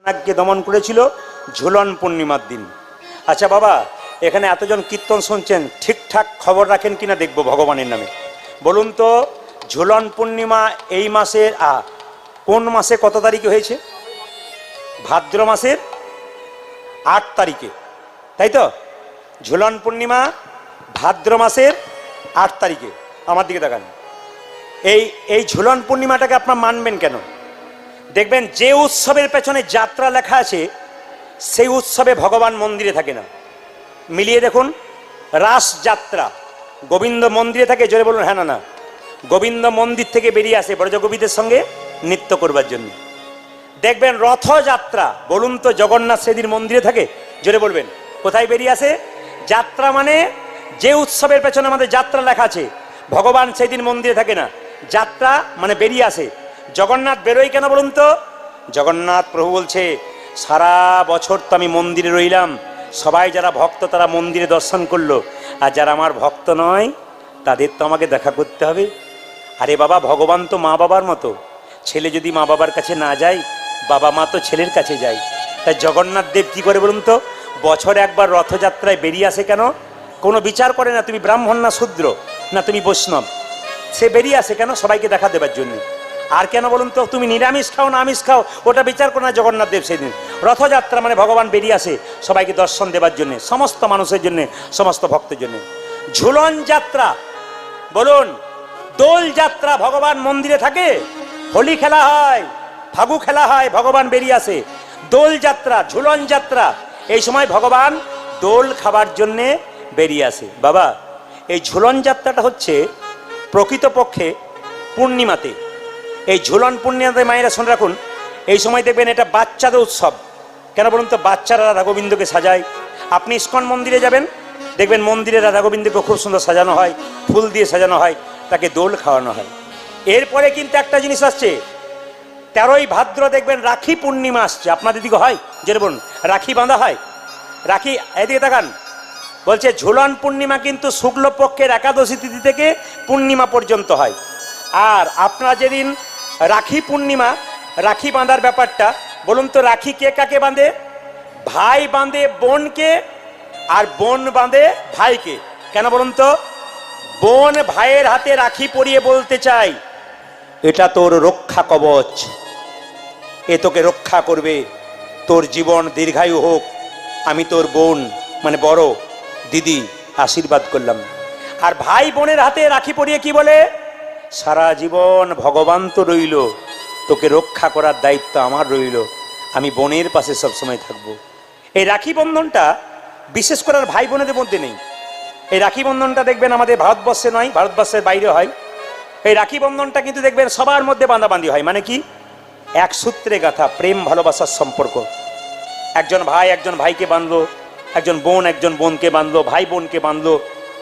নাগকে দমন করেছিল ঝুলন পূর্ণিমার দিন। আচ্ছা বাবা, এখানে এতজন কীর্তন শুনছেন, ঠিকঠাক খবর রাখেন কিনা দেখব ভগবানের নামে। বলুন তো, ঝুলন পূর্ণিমা এই মাসের কোন মাসে কত তারিখে হয়েছে? ভাদ্র মাসের 8 তারিখে, তাই তো? ঝুলন পূর্ণিমা ভাদ্র মাসের 8 তারিখে। আমার দিকে তাকান। এই ঝুলন পূর্ণিমাটাকে আপনারা মানবেন কেন? দেখবেন যে উৎসবের পেছনে যাত্রা লেখা আছে সেই উৎসবে ভগবান মন্দিরে থাকে না। মিলিয়ে দেখুন, রাস যাত্রা গোবিন্দ মন্দিরে থাকে, জোরে বলুন হ্যাঁ না না। গোবিন্দ মন্দির থেকে বেরিয়ে আসে ব্রজগোপীদের সঙ্গে নৃত্য করবার জন্য। দেখবেন রথযাত্রা, বলুন তো জগন্নাথ সেদিন মন্দিরে থাকে, জোরে বলবেন। কোথায় বেরিয়ে আসে? যাত্রা মানে যে উৎসবের পেছনে আমাদের যাত্রা লেখা আছে, ভগবান সেদিন মন্দিরে থাকে না, যাত্রা মানে বেরিয়ে আসে। জগন্নাথ বেরোয় কেন বলুন তো? জগন্নাথ প্রভু বলছে, সারা বছর তো আমি মন্দিরে রইলাম, সবাই যারা ভক্ত তারা মন্দিরে দর্শন করলো, আর যারা আমার ভক্ত নয় তাদের তো আমাকে দেখা করতে হবে। আরে বাবা, ভগবান তো মা বাবার মতো, ছেলে যদি মা বাবার কাছে না যায়, বাবা মা তো ছেলের কাছে যায়। তাই জগন্নাথ দেব কি করে বলুন তো? বছরে একবার রথযাত্রায় বেরিয়ে আসে কেন? কোনো বিচার করে না তুমি ব্রাহ্মণ না শূদ্র না তুমি বৈষ্ণব, সে বেরিয়ে আসে কেন? সবাইকে দেখা দেবার জন্য। আর কেন বলুন তো? তুমি নিরামিষ খাও না আমিষ খাও ওটা বিচার করে না জগন্নাথ দেব সেদিন। রথযাত্রা মানে ভগবান বেরিয়ে আসে সবাইকে দর্শন দেবার জন্য, সমস্ত মানুষের জন্য, সমস্ত ভক্তের জন্য। ঝুলন যাত্রা বলুন, দোল যাত্রা ভগবান মন্দিরে থাকে, হোলি খেলা হয়, ফাগু খেলা হয়, ভগবান বেরিয়ে আসে। দোল যাত্রা, ঝুলন যাত্রা, এই সময় ভগবান দোল খাবার জন্যে বেরিয়ে আসে। বাবা, এই ঝুলন যাত্রাটা হচ্ছে প্রকৃতপক্ষে পূর্ণিমাতে। এই ঝুলন পূর্ণিমাতে মায়েরা শুনে রাখুন, এই সময় দেখবেন এটা বাচ্চাদের উৎসব। কেন বলুন তো? বাচ্চারা রাধা গোবিন্দকে সাজায়। আপনি ইস্কন মন্দিরে যাবেন, দেখবেন মন্দিরে রাধা গোবিন্দকে খুব সুন্দর সাজানো হয়, ফুল দিয়ে সাজানো হয়, তাকে দোল খাওয়ানো হয়। এরপরে কিন্তু একটা জিনিস আসছে, 13ই ভাদ্র দেখবেন রাখি পূর্ণিমা আসছে। আপনাদের দিকে হয়? যেটা বলুন, রাখি বাঁধা হয়। রাখি, এদিকে তাকান, বলছে ঝুলন পূর্ণিমা কিন্তু শুক্লপক্ষের একাদশী তিথি থেকে পূর্ণিমা পর্যন্ত হয়। আর আপনারা যেদিন রাখি পূর্ণিমা, রাখি বাঁধার ব্যাপারটা বলুন তো, রাখি কে কাকে বাঁধে? ভাই বাঁধে বোনকে, আর বোন বাঁধে ভাইকে। কেন বলুন তো? বোন ভাইয়ের হাতে রাখি পরিয়ে বলতে চাই, এটা তোর রক্ষা কবচ, এ তোকে রক্ষা করবে, তোর জীবন দীর্ঘায়ু হোক, আমি তোর বোন মানে বড় দিদি আশীর্বাদ করলাম। আর ভাই বোনের হাতে রাখি পরিয়ে কি বলে? সারা জীবন ভগবান তো রইল, তোকে রক্ষা করার দায়িত্ব আমার রইল, আমি বোনের পাশে সবসময় থাকবো। এই রাখি বন্ধনটা বিশেষ করে আর ভাই বোনেদের মধ্যে নেই। এই রাখি বন্ধনটা দেখবেন আমাদের ভারতবর্ষে নয়, ভারতবর্ষের বাইরে হয়। এই রাখি বন্ধনটা কিন্তু দেখবেন সবার মধ্যে বাঁধাবাঁধি হয়। মানে কি? এক সূত্রে গাঁথা প্রেম ভালোবাসার সম্পর্ক। একজন ভাই একজন ভাইকে বাঁধলো, একজন বোন একজন বোনকে বাঁধলো, ভাই বোনকে বাঁধলো।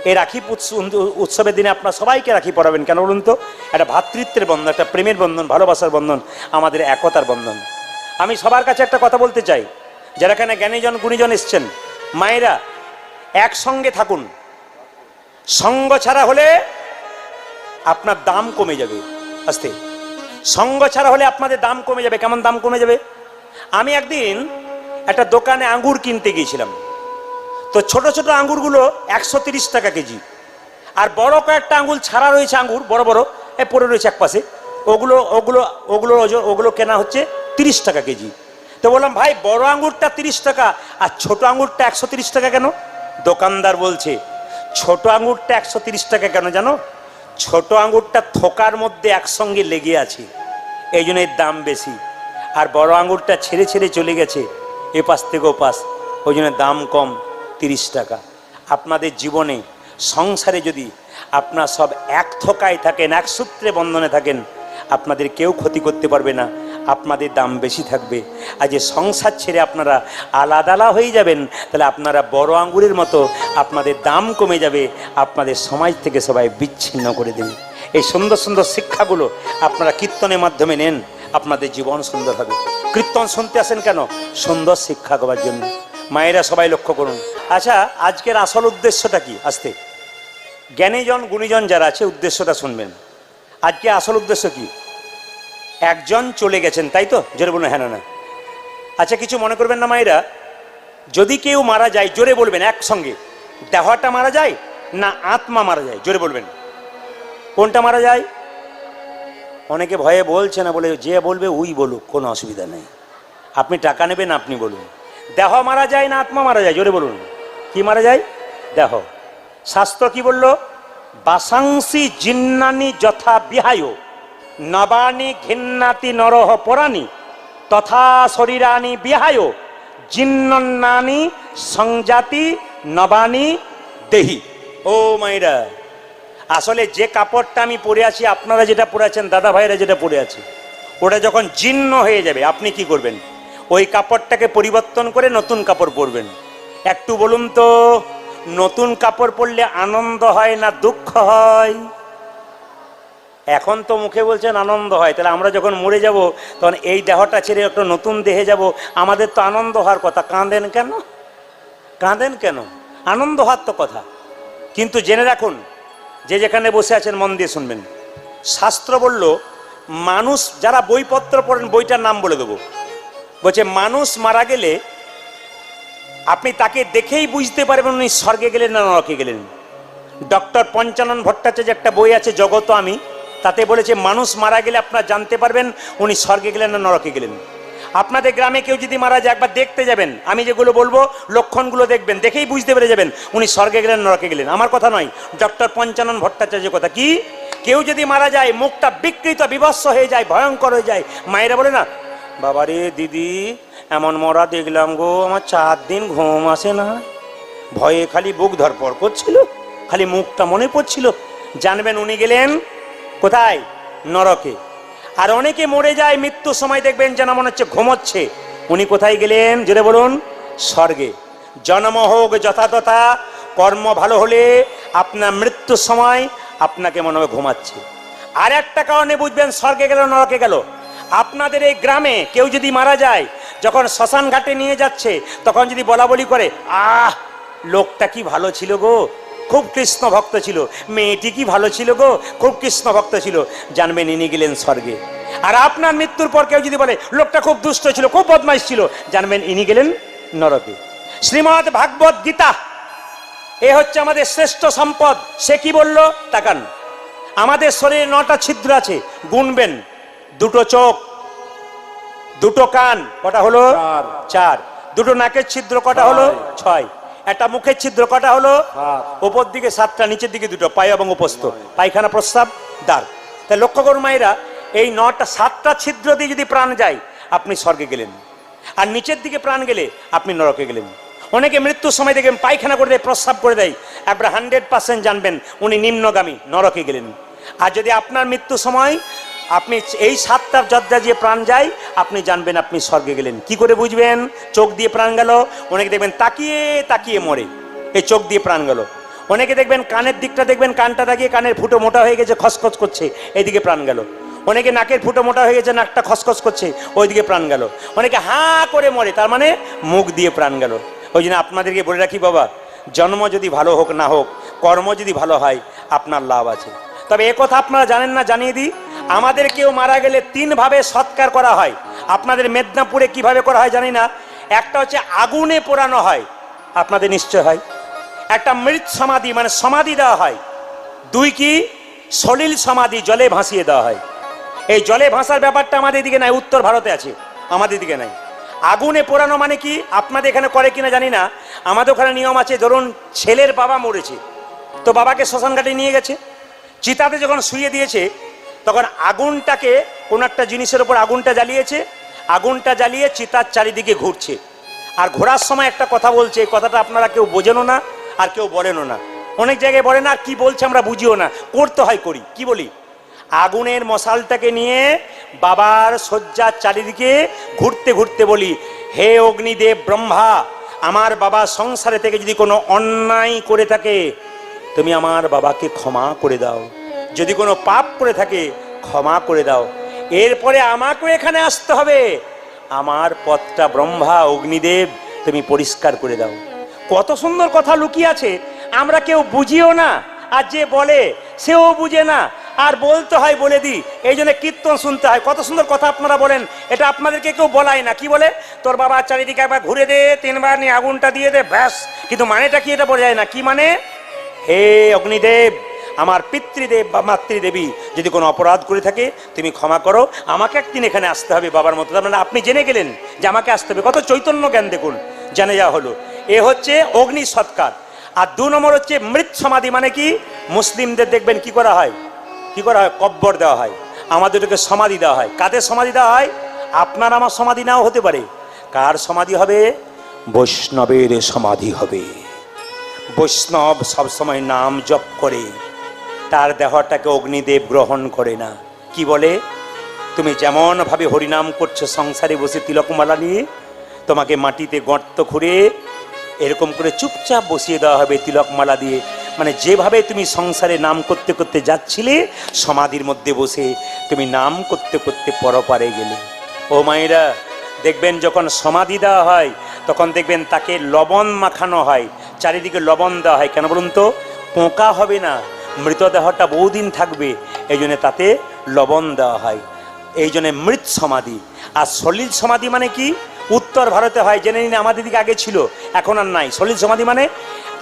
এই রাখি উৎসবের দিনে আপনারা সবাইকে রাখি পরাবেন। কেন বলুন তো? একটা ভ্রাতৃত্বের বন্ধন, একটা প্রেমের বন্ধন, ভালোবাসার বন্ধন, আমাদের একতার বন্ধন। আমি সবার কাছে একটা কথা বলতে চাই, যারা এখানে জ্ঞানীজন গুণীজন এসছেন, মায়েরা একসঙ্গে থাকুন। সঙ্গ ছাড়া হলে আপনার দাম কমে যাবে। আস্তে, সঙ্গ ছাড়া হলে আপনাদের দাম কমে যাবে। কেমন দাম কমে যাবে? আমি একদিন একটা দোকানে আঙ্গুর কিনতে গিয়েছিলাম, তো ছোট ছোট আঙ্গুরগুলো 130 টাকা কেজি, আর বড় কয়েকটা আঙ্গুর ছাড়া রয়েছে, আঙ্গুর বড় বড় পড়ে রয়েছে এক পাশে, ওগুলো ওগুলো ওগুলো ওগুলো কেনা হচ্ছে 30 টাকা কেজি। তো বললাম, ভাই বড় আঙ্গুরটা 30 টাকা আর ছোট আঙ্গুরটা 130 টাকা কেন? দোকানদার বলছে, ছোট আঙ্গুরটা 130 টাকা কেন জানো? ছোট আঙ্গুরটা থোকার মধ্যে একসঙ্গে লেগে আছে, এই জন্য এর দাম বেশি। আর বড় আঙ্গুরটা ছেড়ে ছেড়ে চলে গেছে এ পাশ থেকে ও পাশ, ওই জন্য দাম কম, 30 টাকা। আপনাদের জীবনে সংসারে যদি আপনার সব এক থোকায় থাকেন, এক সূত্রে বন্ধনে থাকেন, আপনাদের কেউ ক্ষতি করতে পারবে না, আপনাদের দাম বেশি থাকবে। আর যে সংসার ছেড়ে আপনারা আলাদা হয়ে যাবেন, তাহলে আপনারা বড় আঙ্গুরের মতো, আপনাদের দাম কমে যাবে, আপনাদের সমাজ থেকে সবাই বিচ্ছিন্ন করে দেবে। এই সুন্দর সুন্দর শিক্ষাগুলো আপনারা কীর্তনের মাধ্যমে নেন, আপনাদের জীবন সুন্দর হবে। কীর্তন শুনতে আসেন কেন? সুন্দর শিক্ষা দেওয়ার জন্য। মায়েরা সবাই লক্ষ্য করুন। আচ্ছা, আজকের আসল উদ্দেশ্যটা কি? আসতে, জ্ঞানীজন গুণীজন যারা আছে উদ্দেশ্যটা শুনবেন। আজকে আসল উদ্দেশ্য কি? একজন চলে গেছেন, তাই তো? যেটা বলুন হ্যাঁ না না। আচ্ছা, কিছু মনে করবেন না মায়েরা, যদি কেউ মারা যায় জোরে বলবেন একসঙ্গে, দেহটা মারা যায় না আত্মা মারা যায়? জোরে বলবেন কোনটা মারা যায়। অনেকে ভয়ে বলছে না, বলে যে বলবে ওই বলুক, কোনো অসুবিধা নেই, আপনি টাকা নেবেন আপনি বলুন। দেহ মারা যায় না আত্মা মারা যায়? জোরে বলুন কি মারা যায়? দেহ। শাস্ত্র কি বলল? বাসাংসি জিন্নানি যথা বিহায় নবানি ঘিন্নাতি নরহ পরাণী তথা শরীরানি বিহায় জিন্নানি সংজাতি নবানি দেহি। ও মাইরা, আসলে যে কাপড়টা আমি পরে আছি, আপনারা যেটা পরে আছেন, দাদা ভাইরা যেটা পরে আছে, ওটা যখন জীর্ণ হয়ে যাবে আপনি কি করবেন? ওই কাপড়টাকে পরিবর্তন করে নতুন কাপড় পরবেন। একটু বলুন তো, নতুন কাপড় পরলে আনন্দ হয় না দুঃখ হয়? এখন তো মুখে বলছেন আনন্দ হয়, তাহলে আমরা যখন মরে যাব তখন এই দেহটা ছেড়ে একটা নতুন দেহে যাব, আমাদের তো আনন্দ হওয়ার কথা। কাঁদেন কেন? কাঁদেন কেন? আনন্দ হওয়ার তো কথা। কিন্তু জেনে রাখুন, যে যেখানে বসে আছেন মন দিয়ে শুনবেন, শাস্ত্র বলল, মানুষ যারা বইপত্র পড়েন, বইটার নাম বলে দেবো, বলছে মানুষ মারা গেলে আপনি তাকে দেখেই বুঝতে পারবেন উনি স্বর্গে গেলেন না নরকে গেলেন। ডক্টর পঞ্চানন ভট্টাচার্যের একটা বই আছে জগত আমি, তাতে বলেছে মানুষ মারা গেলে আপনারা জানতে পারবেন উনি স্বর্গে গেলেন না নরকে গেলেন। আপনাদের গ্রামে কেউ যদি মারা যায়, একবার দেখতে যাবেন, আমি যেগুলো বলবো লক্ষণগুলো দেখবেন, দেখেই বুঝতে পেরে যাবেন উনি স্বর্গে গেলেন নরকে গেলেন। আমার কথা নয়, ডক্টর পঞ্চানন ভট্টাচার্যের কথা। কি? কেউ যদি মারা যায়, মুখটা বিকৃত বিভৎস হয়ে যায়, ভয়ঙ্কর হয়ে যায়, মায়েরা বলে না, বাবারে দিদি এমন মরা দেখলাম গো, আমার 4 দিন ঘুম আসে না, ভয়ে খালি বুক ধরপড় করছিল, খালি মুখটা মনে পড়ছিল, জানবেন উনি গেলেন কোথায়? নরকে। আর অনেকে মরে যায়, মৃত্যুর সময় দেখবেন যেন মনে হচ্ছে ঘুমোচ্ছে, উনি কোথায় গেলেন? জোরে বলুন, স্বর্গে। জন্ম হোক যথাতথা, কর্ম ভালো হলে আপনার মৃত্যুর সময় আপনাকে মনে হবে ঘুমাচ্ছে। আর একটা কারণে বুঝবেন স্বর্গে গেল নরকে গেল, আপনাদের এই গ্রামে কেউ যদি মারা যায়, যখন শ্মশান ঘাটে নিয়ে যাচ্ছে, তখন যদি বলা বলি করে, আহ লোকটা কি ভালো ছিল গো, খুব কৃষ্ণ ভক্ত ছিল, মেয়েটি কি ভালো ছিল গো, খুব কৃষ্ণ ভক্ত ছিল, জানবেন ইনি গেলেন স্বর্গে। আর আপনার মৃত্যুর পর কেউ যদি বলে লোকটা খুব দুষ্ট ছিল, খুব বদমাইশ ছিল, জানবেন ইনি গেলেন নরকে। শ্রীমদ্ ভাগবত গীতা, এ হচ্ছে আমাদের শ্রেষ্ঠ সম্পদ। সে কি বলল তাকান, আমাদের শরীরে 9টা ছিদ্র আছে, গুনবেন। 2টো চোখ, 2টো কান, কটা হলো? 4। 2টো নাকের ছিদ্র, কটা হলো? 6। একটা মুখের ছিদ্র, কটা হলো? উপর দিকে 7টা, নিচের দিকে 2টো, পায় এবং উপস্থ, পায়খানা প্রস্রাব দ্বার। তাই লক্ষ্য করুন মায়েরা, এই 7টা ছিদ্র দিয়ে যদি প্রাণ যায় আপনি স্বর্গে গেলেন, আর নিচের দিকে প্রাণ গেলে আপনি নরকে গেলেন। অনেকে মৃত্যুর সময় দেখবেন পায়খানা করে দেয়, প্রস্রাব করে দেয়, একবার 100% জানবেন উনি নিম্নগামী, নরকে গেলেন। আর যদি আপনার মৃত্যুর সময় আপনি এই 7টা জজ্জা দিয়ে প্রাণ যায়, আপনি জানবেন আপনি স্বর্গে গেলেন। কি করে বুঝবেন? চোখ দিয়ে প্রাণ গেল, অনেকে দেখবেন তাকিয়ে তাকিয়ে মরে, এই চোখ দিয়ে প্রাণ গেল। অনেকে দেখবেন কানের দিকটা, দেখবেন কানটা তাকিয়ে, কানের ফুটো মোটা হয়ে গেছে, খসখস করছে, এইদিকে প্রাণ গেল। অনেকে নাকের ফুটো মোটা হয়ে গেছে, নাকটা খসখস করছে, ওইদিকে প্রাণ গেল। অনেকে হাঁ করে মরে, তার মানে মুখ দিয়ে প্রাণ গেল। ওই জন্য আপনাদেরকে বলে রাখি বাবা, জন্ম যদি ভালো হোক না হোক, কর্ম যদি ভালো হয় আপনার লাভ আছে। তবে একথা আপনারা জানেন না, জানিয়ে দিই, আমাদের কেউ মারা গেলে 3 ভাবে সৎকার করা হয়। আপনাদের মেদিনীপুরে কিভাবে করা হয় জানি না। একটা হচ্ছে আগুনে পোড়ানো হয়, আপনাদের নিশ্চয় হয়। একটা মৃত সমাধি, মানে সমাধি দেওয়া হয়। 2 কি? সলিল সমাধি, জলে ভাসিয়ে দেওয়া হয়। এই জলে ভাসার ব্যাপারটা আমাদের দিকে নাই, উত্তর ভারতে আছে, আমাদের দিকে নাই। আগুনে পোড়ানো মানে কি, আপনাদের এখানে করে কিনা জানি না, আমাদের ওখানে নিয়ম আছে। ধরুন ছেলের বাবা মরেছে, তো বাবাকে শ্মশান ঘাটে নিয়ে গেছে, চিতাতে যখন শুয়ে দিয়েছে, তখন আগুনটাকে কোন একটা জিনিসের উপর আগুনটা জ্বালিয়েছে, আগুনটা জ্বালিয়ে চিতার চারিদিকে ঘুরছে। আর ঘোরার সময় একটা কথা বলছে, এই কথাটা আপনারা কেউ বোঝেনও না আর কেউ বলেনও না, অনেক জায়গায় বলে না, আর কি বলছে আমরা বুঝিও না, করতে হয় করি। কি বলি? আগুনের মশালটাকে নিয়ে বাবার শয্যার চারিদিকে ঘুরতে ঘুরতে বলি, হে অগ্নিদেব ব্রহ্মা, আমার বাবা সংসারে থেকে যদি কোনো অন্যায় করে থাকে তুমি আমার বাবাকে ক্ষমা করে দাও, যদি কোনো পাপ করে থাকে ক্ষমা করে দাও, এরপরে আমাকে এখানে আসতে হবে, আমার পথটা ব্রহ্মা অগ্নিদেব তুমি পরিষ্কার করে দাও। কত সুন্দর কথা লুকিয়ে আছে, আমরা কেউ বুঝিও না, আর যে বলে সেও বুঝে না। আর বলতে হয় বলে দিই, এই জন্য কীর্তন শুনতে হয়। কত সুন্দর কথা আপনারা বলেন, এটা আপনাদেরকে কেউ বলায় না। কি বলে? তোর বাবা চারিদিকে একবার ঘুরে দে, 3বার নিয়ে আগুনটা দিয়ে দে, ব্যাস। কিন্তু মানেটা কি এটা বলা যায় না। কি মানে? হে অগ্নিদেব, আমার পিতৃদেব বা মাতৃদেবী, যদি কোনো অপরাধ করে থাকে তুমি ক্ষমা করো, আমাকে একদিন এখানে আসতে হবে বাবার মতো। তার মানে আপনি জেনে গেলেন যে আমাকে আসতে হবে। কত চৈতন্য জ্ঞান দেখুন, জেনে যাওয়া হলো। এ হচ্ছে অগ্নি সৎকার। আর 2 নম্বর হচ্ছে মৃত সমাধি। মানে কি? মুসলিমদের দেখবেন কি করা হয়, কি করা হয়? কব্বর দেওয়া হয়, আমাদেরকে সমাধি দেওয়া হয়। কাদের সমাধি দেওয়া হয়? আপনার আমার সমাধি নাও হতে পারে। কার সমাধি হবে? বৈষ্ণবের সমাধি হবে। বৈষ্ণব সবসময় নাম জপ করে, তার দেহটাকে অগ্নিদেব গ্রহণ করে না। কি বলে? তুমি যেমন ভাবে হরিনাম করছো সংসারে বসে তিলকমালা নিয়ে, তোমাকে মাটিতে গর্ত খুঁড়ে এরকম করে চুপচাপ বসিয়ে দেওয়া হবে তিলকমালা দিয়ে। মানে যেভাবে তুমি সংসারে নাম করতে করতে যাচ্ছিলে, সমাধির মধ্যে বসে তুমি নাম করতে করতে পরপারে গেলে। ও মায়েরা, দেখবেন যখন সমাধি দেওয়া হয় তখন দেখবেন তাকে লবণ মাখানো হয়, চারিদিকে লবণ দেওয়া হয়। কেন বলুন তো? পোকা হবে না, মৃতদেহটা বহুদিন থাকবে, এই জন্য তাতে লবণ দেওয়া হয়। এই জন্য মৃত সমাধি। আর সলিল সমাধি মানে কি? উত্তর ভারতে হয়, জেনে নিন। আমাদের দিকে আগে ছিল, এখন আর নাই। সলিল সমাধি মানে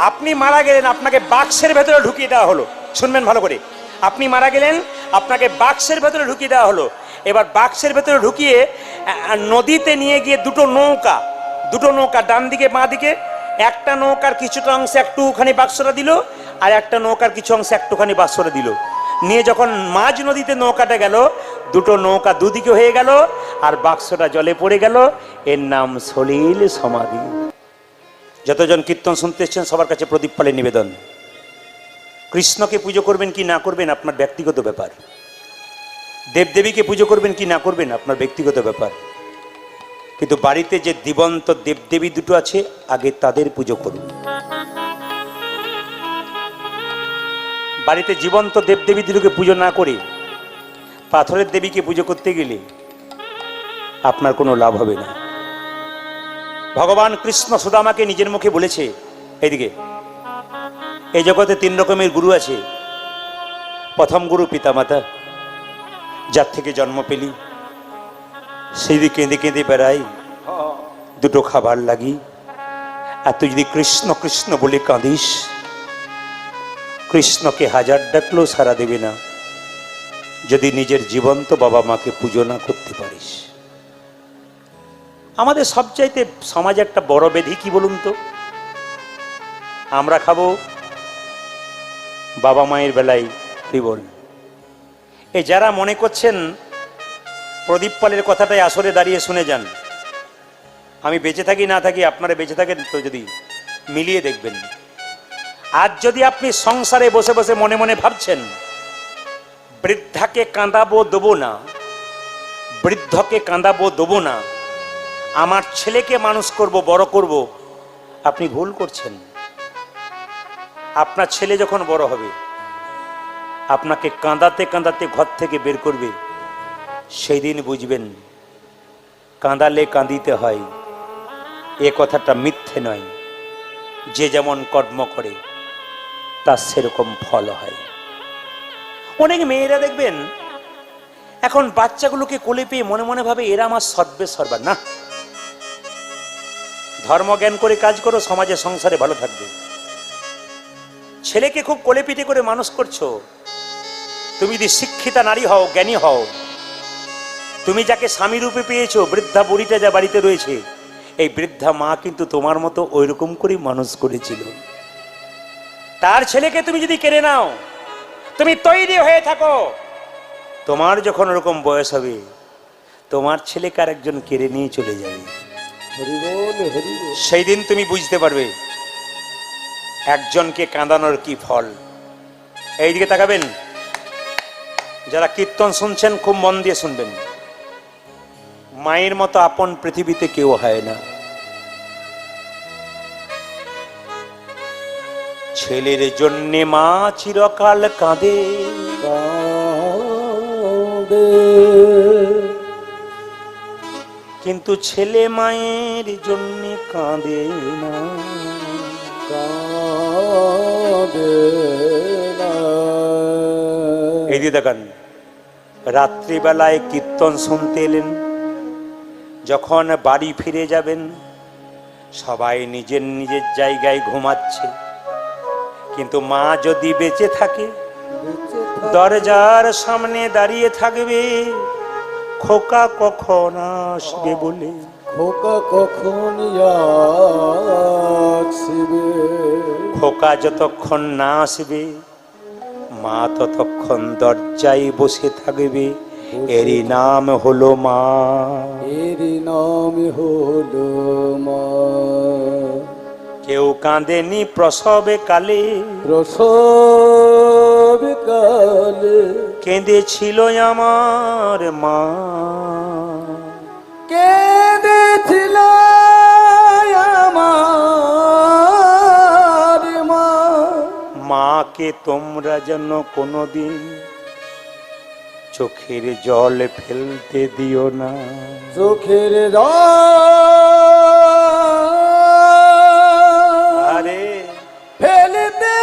আপনি মারা গেলেন, আপনাকে বাক্সের ভেতরে ঢুকিয়ে দেওয়া হলো। শুনবেন ভালো করে, আপনি মারা গেলেন, আপনাকে বাক্সের ভেতরে ঢুকিয়ে দেওয়া হলো। এবার বাক্সের ভেতরে ঢুকিয়ে নদীতে নিয়ে গিয়ে দুটো নৌকা ডান দিকে বাঁ দিকে, একটা নৌকার কিছুটা অংশে একটুখানি বাক্সটা দিল, আর একটা নৌকার কিছু অংশে একটুখানি বাক্সটা দিল। নিয়ে যখন মাঝ নদীতে নৌকাটা গেল, দুটো নৌকা দুদিকে হয়ে গেল, আর বাক্সটা জলে পড়ে গেল। এর নাম সলিল সমাধি। যতজন কীর্তন শুনতে এসছেন সবার কাছে প্রদীপ পালের নিবেদন, কৃষ্ণকে পুজো করবেন কি না করবেন আপনার ব্যক্তিগত ব্যাপার। দেবদেবীকে পুজো করবেন কি না করবেন আপনার ব্যক্তিগত ব্যাপার। কিন্তু বাড়িতে যে জীবন্ত দেবদেবী দুটো আছে, আগে তাদের পুজো করুন। বাড়িতে জীবন্ত দেবদেবী দুটোকে পুজো না করে পাথরের দেবীকে পুজো করতে গেলে আপনার কোনো লাভ হবে না। ভগবান কৃষ্ণ সুদামাকে নিজের মুখে বলেছে, এইদিকে, এই জগতে 3 রকমের গুরু আছে। প্রথম গুরু পিতামাতা, যার থেকে জন্ম পেলি, সেই দিকে কেঁদে কেঁদে বেড়াই দুটো খাবার লাগি। আর তুই যদি কৃষ্ণ কৃষ্ণ বলে কাঁদিস, কৃষ্ণকে 1000 ডাকলেও সারা দেবে না যদি নিজের জীবন্ত বাবা মাকে পুজো না করতে পারিস। আমাদের সবচাইতে সমাজে একটা বড় ব্যাধি কি বলুন তো? আমরা খাবো, বাবা মায়ের বেলায় বল। এই যারা মনে করছেন, প্রদীপ পালের কথাটাই আসরে দাঁড়িয়ে শুনে যান। আমি বেঁচে থাকি না থাকি, আপনারা বেঁচে থাকেন তো যদি মিলিয়ে দেখবেন। আজ যদি আপনি সংসারে বসে বসে মনে মনে ভাবছেন বৃদ্ধাকে কাঁদাবো দেবো না, বৃদ্ধকে কাঁদাবো দেবো না, আমার ছেলেকে মানুষ করব, বড় করব, আপনি ভুল করছেন। আপনার ছেলে যখন বড় হবে, আপনাকে কাঁদাতে কাঁদাতে ঘর থেকে বের করবে, সেই দিন বুঝবেন কাঁদালে কাঁদিতে হয়, এ কথাটা মিথ্যে নয়। যে যেমন কর্ম করে তার সেরকম ফল হয়। অনেক মেয়েরা দেখবেন এখন বাচ্চাগুলোকে কোলে পেয়ে মনে মনে ভাবে এরা আমার সর্বে সর্বা। না, ধর্মজ্ঞান করে কাজ করো, সমাজে সংসারে ভালো থাকবে। ছেলেকে খুব কোলে পিঠে করে মানুষ করছো, তুমি যদি শিক্ষিতা নারী হও, জ্ঞানী হও, তুমি যাকে স্বামী রূপে পেয়েছো, বৃদ্ধা বুড়িটা যা বাড়িতে রয়েছে, এই বৃদ্ধা মা কিন্তু তোমার মতো ওই রকম করে মানুষ করেছিল। তার ছেলেকে তুমি যদি কেড়ে নাও, তুমি তৈরি হয়ে থাকো, তোমার যখন ওরকম বয়স হবে, তোমার ছেলেকে আর একজন কেড়ে নিয়ে চলে যাবে। সেই দিন তুমি বুঝতে পারবে একজনকে কাঁদানোর কি ফল। এইদিকে তাকাবেন, যারা কীর্তন শুনছেন খুব মন দিয়ে শুনবেন। মায়ের মতো আপন পৃথিবীতে কেউ হয় না। ছেলের জন্যে মা চিরকাল কাঁদে, কিন্তু ছেলে মায়ের জন্যে কাঁদে না। কাঁদে না। এই দিয়ে দেখান, রাত্রিবেলায় কীর্তন শুনতে এলেন, যখন বাড়ি ফিরে যাবেন সবাই নিজের নিজের জায়গায় ঘুমাচ্ছে, কিন্তু মা যদি বেঁচে থাকে দরজার সামনে দাঁড়িয়ে থাকবে, খোকা কখন আসবে বলে। খোকা কখন আসবে? খোকা যতক্ষণ না আসবে মা ততক্ষণ দরজায় বসে থাকবে, এরই নাম হলো মা। এরই নাম হলো মা। কেউ কাঁদেনি প্রসবে কালে, প্রসব কালে কেঁদেছিল আমার মা। কেঁদেছিল আমার মা। মাকে তোমরা যেন কোনোদিন চোখের জল ফেলতে দিও না। চোখের জল আরে ফেলতে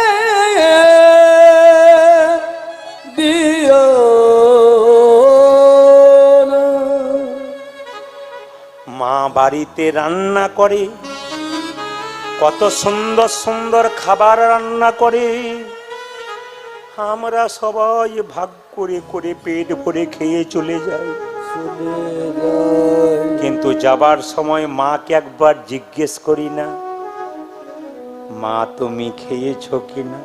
দিও না। মা বাড়িতে রান্না করে, কত সুন্দর সুন্দর খাবার রান্না করে, আমরা সবাই ভাগ করে করে পেট ভরে খেয়ে চলে যাই। কিন্তু যাবার সময় মাকে একবার জিজ্ঞেস করি না, মা তুমি খেয়েছো কিনা?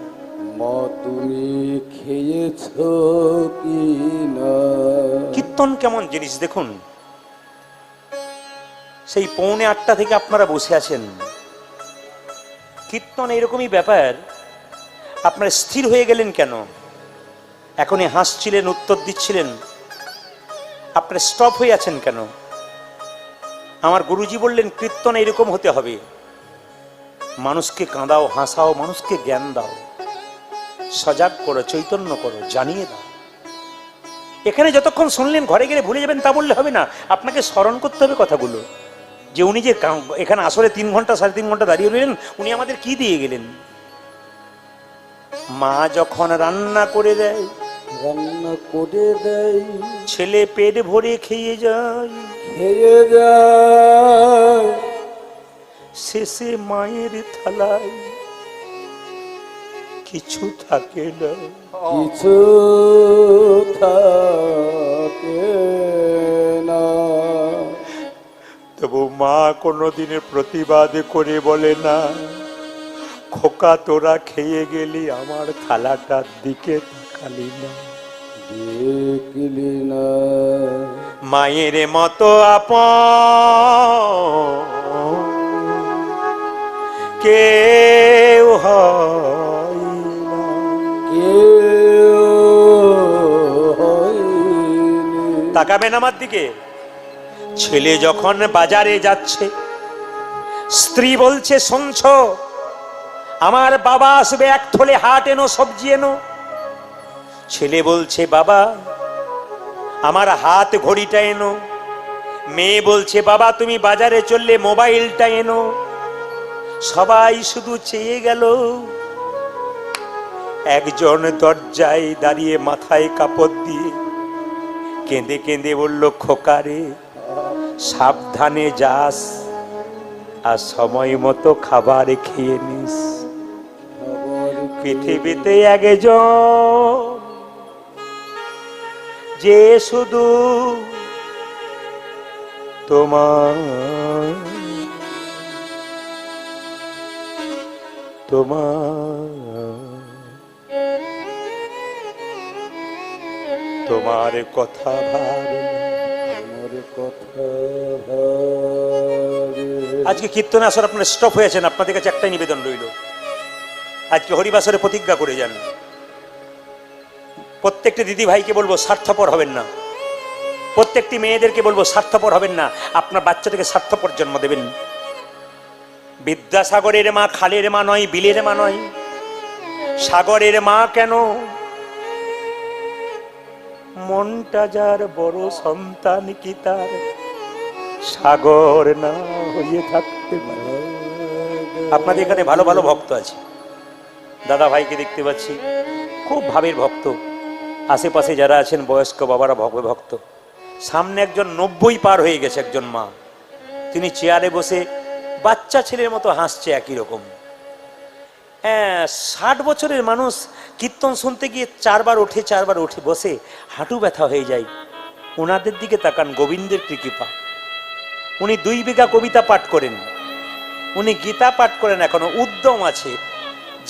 মা তুমি খেয়েছো কিনা? কীর্তন কেমন জিনিস দেখুন, সেই 7:45 থেকে আপনারা বসে আছেন, কীর্তন এরকমই ব্যাপার। আপনারা স্থির হয়ে গেলেন কেন? এখনই হাসছিলেন, উত্তর দিচ্ছিলেন, আপনারা স্টপ হয়ে আছেন কেন? আমার গুরুজি বললেন কীর্তন এরকম হতে হবে, মানুষকে কাঁদাও, হাসাও, মানুষকে জ্ঞান দাও, সজাগ করো, চৈতন্য করো, জানিয়ে দাও। এখানে যতক্ষণ শুনলেন ঘরে গেলে ভুলে যাবেন তা বললে হবে না, আপনাকে স্মরণ করতে হবে কথাগুলো, যে উনি যে এখানে আসলে 3 ঘন্টা 3.5 ঘন্টা দাঁড়িয়ে রইলেন, উনি আমাদের কি দিয়ে গেলেন। মা যখন রান্না করে দেয়, রান্না করে দেয়, ছেলে পেট ভরে খেয়ে যায়, খেয়ে যায়, শেষে মায়ের থালায় কিছু থাকে না, কিছু থাকে না। তবু মা কোনোদিনের প্রতিবাদ করে বলে না, খোকা তোরা খেয়ে গেলি, আমার থালাটার দিকে তাকালি না, দেখলি না। মায়ের মতো আপন কেউ হয় না। কেউ হয়নি। তাকাবেন আমার দিকে। ছেলে যখন বাজারে যাচ্ছে, স্ত্রী বলছে শুনছো আমার বাবা আসবে, 1 থলে হাট এনো, সবজি এনো। ছেলে বলছে বাবা আমার হাত ঘড়িটা এনো। মেয়ে বলছে বাবা তুমি বাজারে চললে মোবাইলটা এনো। সবাই শুধু চেয়ে গেল, একজন দরজায় দাঁড়িয়ে মাথায় কাপড় দিয়ে কেঁদে কেঁদে বলল, খোকারে সাবধানে যাস, আর সময় মতো খাবার খেয়ে নিস। পৃথিবীতে একজন যে শুধু তোমার তোমার কথা ভাবে। আজকে কীর্তন আসর আপনারা স্টপ হয়েছেন, আপনাদের কাছে একটাই নিবেদন রইল, আজকে হরিবাসরে প্রতিজ্ঞা করে যান। প্রত্যেকটি দিদি ভাইকে বলবো স্বার্থপর হবেন না, প্রত্যেকটি মেয়েদেরকে বলবো স্বার্থপর হবেন না, আপনার বাচ্চাটাকে স্বার্থপর জন্ম দেবেন। বিদ্যাসাগরের মা খালের মা নয়, বিলের মা নয়, সাগরের মা কেন, মনটা যার বড় সন্তান কি তার সাগর না হয়ে থাকতে পারে? আপনাদের এখানে ভালো ভালো ভক্ত আছে। দাদা ভাইকে দেখতে পাচ্ছি, খুব ভাবের ভক্ত। আশেপাশে যারা আছেন বয়স্ক বাবারা ভক্ত। সামনে একজন 90 পার হয়ে গেছে একজন মা, তিনি চেয়ারে বসে বাচ্চা ছেলের মতো হাসছে একই রকম। হ্যাঁ, 60 বছরের মানুষ কীর্তন শুনতে গিয়ে 4 বার উঠে বসে হাঁটু ব্যথা হয়ে যায়। ওনাদের দিকে তাকান, গোবিন্দের কৃপা। উনি 2 বিঘা কবিতা পাঠ করেন, উনি গীতা পাঠ করেন, এখনো উদ্যম আছে।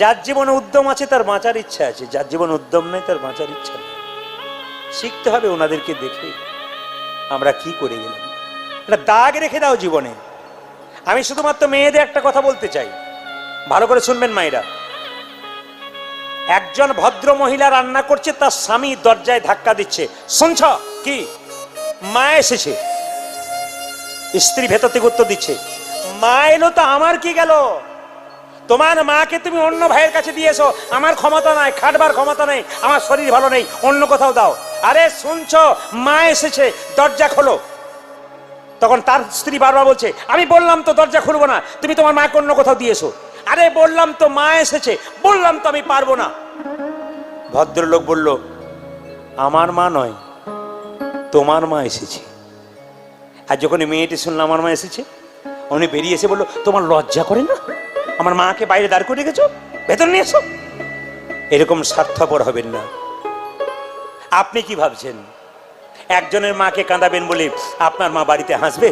যার জীবনে উদ্যম আছে তার বাঁচার ইচ্ছা আছে, যার জীবনে উদ্যম নেই তার বাঁচার ইচ্ছা নেই। শিখতে হবে ওনাদেরকে দেখে। আমরা কি করে গেলাম? একটা দাগ রেখে দাও জীবনে। আমি শুধুমাত্র মেয়েদের একটা কথা বলতে চাই, ভালো করে শুনবেন মায়েরা। একজন ভদ্র মহিলা রান্না করছে, তার স্বামী দরজায় ধাক্কা দিচ্ছে, শুনছ কি? মা এসেছে। স্ত্রী ভেতর থেকে উত্তর দিচ্ছে, মা এলো তো আমার কি গেল? তোমার মাকে তুমি অন্য ভাইয়ের কাছে দিয়েছো, আমার ক্ষমতা নাই, খাটবার ক্ষমতা নেই, আমার শরীর ভালো নেই, অন্য কোথাও দাও। আরে শুনছ, মা এসেছে, দরজা খোলো। তখন তার স্ত্রী বারবার বলছে, আমি বললাম তো দরজা খুলবো না, তুমি তোমার মাকে অন্য কোথাও দিয়েছো। আরে বললাম তো মা এসেছে, বললাম তো আমি পারবো না। ভদ্রলোক বলল, আমার মা নয়, তোমার মা এসেছে। আর যখন মেয়েটি শুনলাম আমার মা এসেছে, উনি বেরিয়ে এসে বললো, তোমার লজ্জা করে না? আমার মাকে বাইরে দাঁড় করে রেখেছো, ভেতর নিয়ে এসো। এরকম স্বার্থপর হবেন না। আপনি কি ভাবছেন একজনের মাকে কাঁদাবেন বলে আপনার মা বাড়িতে হাসবে?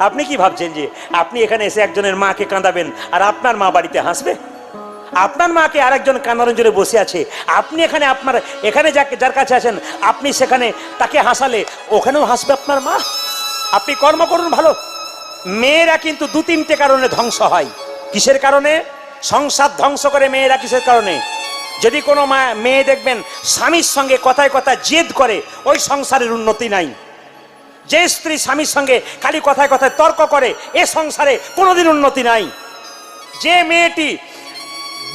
আপনি কি ভাবছেন যে আপনি এখানে এসে একজনের মাকে কাঁদাবেন আর আপনার মা বাড়িতে হাসবে? আপনার মাকে আরেকজন কাঁদানোর জন্য বসে আছে, আপনি এখানে আপনার এখানে যার কাছে আছেন আপনি সেখানে তাকে হাসালে ওখানেও হাসবে আপনার মা। আপনি কর্ম করুন ভালো। মেয়েরা কিন্তু 2-3টে কারণে ধ্বংস হয়। কিসের কারণে সংসার ধ্বংস করে মেয়েরা? কিসের কারণে? যদি কোনো মেয়ে দেখবেন স্বামীর সঙ্গে কথায় কথায় জেদ করে, ওই সংসারের উন্নতি নাই। যে স্ত্রী স্বামীর সঙ্গে খালি কথায় কথায় তর্ক করে, এ সংসারে কোনোদিন উন্নতি নাই। যে মেয়েটি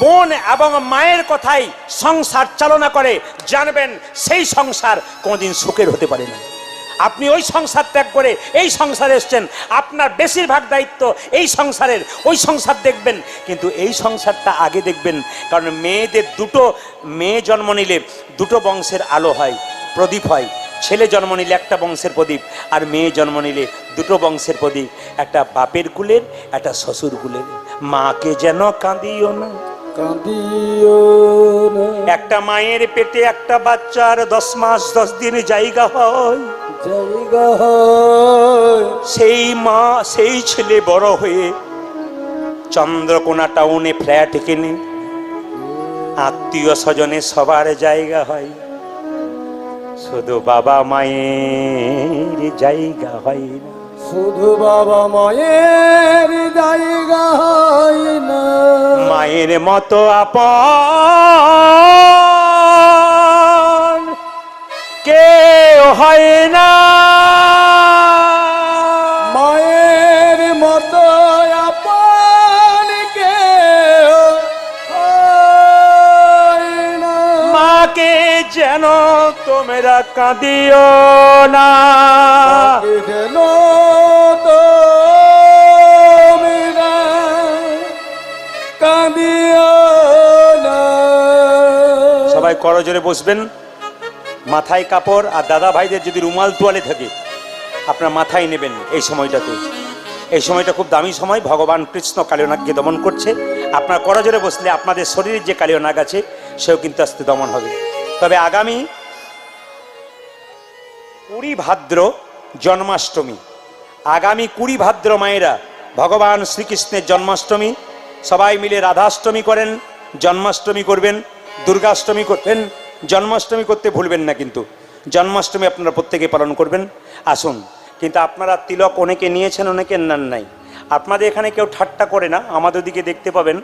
বোন এবং মায়ের কথাই সংসার চালনা করে, জানবেন সেই সংসার কোনোদিন সুখের হতে পারে না। আপনি ওই সংসার ত্যাগ করে এই সংসারে এসছেন, আপনার বেশিরভাগ দায়িত্ব এই সংসারের। ওই সংসার দেখবেন, কিন্তু এই সংসারটা আগে দেখবেন। কারণ মেয়েদের 2টো মেয়ে জন্ম নিলে 2টো বংশের আলো হয়, প্রদীপ হয়। ছেলে জন্ম নিলে একটা বংশের প্রদীপ, আর মেয়ে জন্ম নিলে 2টো বংশের প্রদীপ, একটা বাপের কুলের, একটা শ্বশুর কুলের। মাকে যেন কাঁদিও না, কাঁদিও না। একটা মায়ের পেটে একটা বাচ্চার 10 মাস 10 দিন জায়গা হয়। জায়গা হয়। সেই মা সেই ছেলে বড় হয়ে চন্দ্রকোনা টাউনে ফ্ল্যাট কিনে আত্মীয় স্বজনে সবার জায়গা হয়, শুধু বাবা মায়ের জায়গা হয় না। শুধু বাবা মায়ের জায়গা হয় না। মায়ের মতো আপন কেউ হয় না। মায়ের মতো আপন কেউ হয় না। মাকে যেন তোমরা কাঁদিও না। মাকে যেন তোমরা কাঁদিও না। সবাই করজোরে বসবেন, মাথায় কাপড়, আর দাদা ভাইদের যদি রুমাল তোয়ালে থাকে আপনার মাথায় নেবেন। এই সময়টাতে, এই সময়টা খুব দামি সময়, ভগবান কৃষ্ণ কালীয়নাগকে দমন করছে। আপনার করজোরে বসলে আপনাদের শরীরের যে কালীয়নাগ আছে সেও কিন্তু আস্তে দমন হবে। তবে আগামী 20 ভাদ্র জন্মাষ্টমী, আগামী 20 ভাদ্র মায়েরা ভগবান শ্রীকৃষ্ণের জন্মাষ্টমী, সবাই মিলে রাধাষ্টমী করেন, জন্মাষ্টমী করবেন, দুর্গাষ্টমী করবেন। জন্মাষ্টমী করতে ভুলবেন না, কিন্তু জন্মাষ্টমী আপনারা প্রত্যেকে পালন করবেন। আসুন, কিন্তু আপনারা তিলক অনেকে নিয়েছেন, অনেকে নেন নাই। আপনাদের এখানে কেউ ঠাট্টা করে না, আমাদের দিকে দেখতে পাবেন।